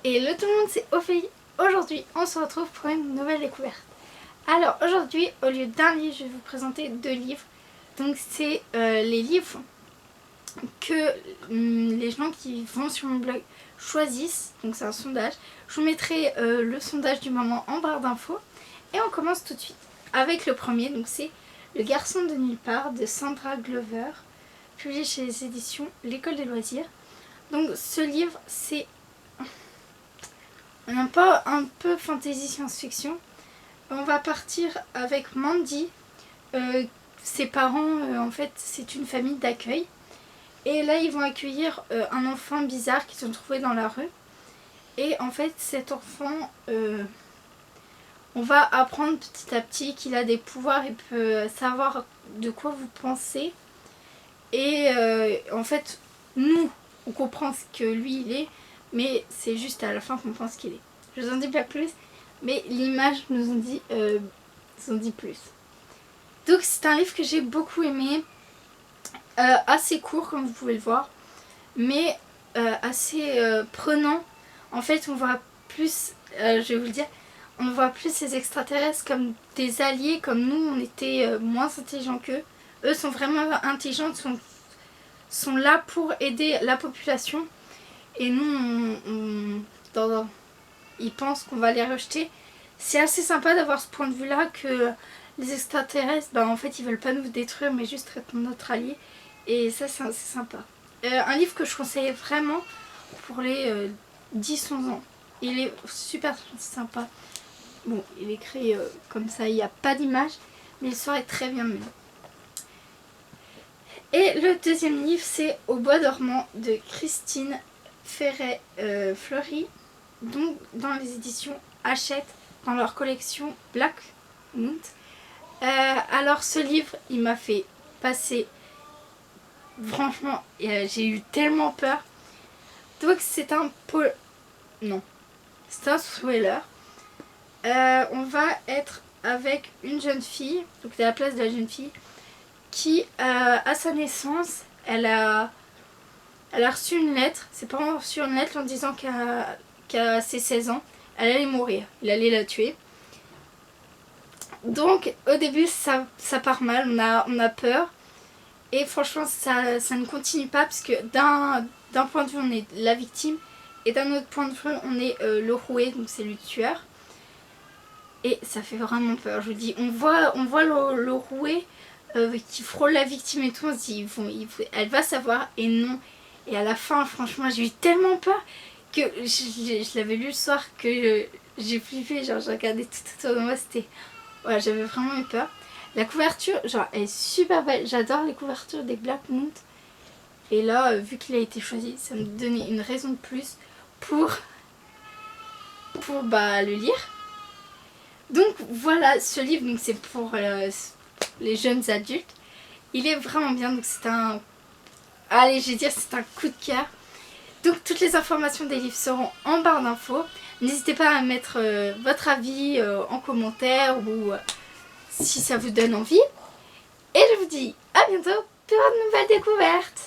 Hello tout le monde, c'est Ophélie. Aujourd'hui, on se retrouve pour une nouvelle découverte. Alors aujourd'hui, au lieu d'un livre, je vais vous présenter deux livres. Donc c'est les livres que les gens qui vont sur mon blog choisissent. Donc c'est un sondage. Je vous mettrai le sondage du moment en barre d'infos. Et on commence tout de suite avec le premier. Donc c'est Le garçon de nulle part de Sandra Glover, publié chez les éditions L'École des loisirs. Donc ce livre, c'est un peu fantasy science-fiction. On va partir avec Mandy. Ses parents, en fait, c'est une famille d'accueil. Et là, ils vont accueillir un enfant bizarre qu'ils ont trouvé dans la rue. Et en fait, cet enfant, on va apprendre petit à petit qu'il a des pouvoirs et peut savoir de quoi vous pensez. Et en fait, nous, on comprend ce que lui, il est. Mais c'est juste à la fin qu'on pense qu'il est. Je vous en dis pas plus, mais l'image nous en dit plus. Donc c'est un livre que j'ai beaucoup aimé, assez court comme vous pouvez le voir, mais assez prenant. En fait on voit plus, je vais vous le dire, on voit plus ces extraterrestres comme des alliés, comme nous on était moins intelligents qu'eux. Eux sont vraiment intelligents, sont là pour aider la population. Et nous, ils pensent qu'on va les rejeter. C'est assez sympa d'avoir ce point de vue-là que les extraterrestres, en fait, ils veulent pas nous détruire, mais juste être notre allié. Et ça, c'est sympa. Un livre que je conseille vraiment pour les 10-11 ans. Il est super sympa. Bon, il est écrit comme ça, il n'y a pas d'image, mais l'histoire est très bien menée. Et le deuxième livre, c'est Au bois dormant de Christine Ferret-Fleury, donc dans les éditions Hachette, dans leur collection Black Moon. Alors ce livre, il m'a fait passer, franchement, j'ai eu tellement peur. Donc c'est un c'est un thriller. On va être avec une jeune fille, donc c'est la place de la jeune fille, qui à sa naissance, elle a reçu une lettre. Ses parents ont reçu une lettre en disant qu'à ses 16 ans, elle allait mourir. Il allait la tuer. Donc au début ça part mal, on a peur. Et franchement ça ne continue pas parce que d'un point de vue on est la victime et d'un autre point de vue on est le roué, donc c'est le tueur. Et ça fait vraiment peur, je vous dis. On voit le roué qui frôle la victime et tout, on se dit elle va savoir, et non. Et à la fin, franchement, j'ai eu tellement peur que je l'avais lu le soir que j'ai flippé, genre j'ai regardé tout autour de moi, c'était... Voilà, j'avais vraiment eu peur. La couverture, genre, elle est super belle, j'adore les couvertures des Black Moon. Et là, vu qu'il a été choisi, ça me donnait une raison de plus pour le lire. Donc voilà, ce livre, donc c'est pour les jeunes adultes. Il est vraiment bien, donc c'est un... Allez, je vais dire, c'est un coup de cœur. Donc toutes les informations des livres seront en barre d'infos. N'hésitez pas à mettre votre avis en commentaire ou si ça vous donne envie. Et je vous dis à bientôt pour une nouvelle découverte.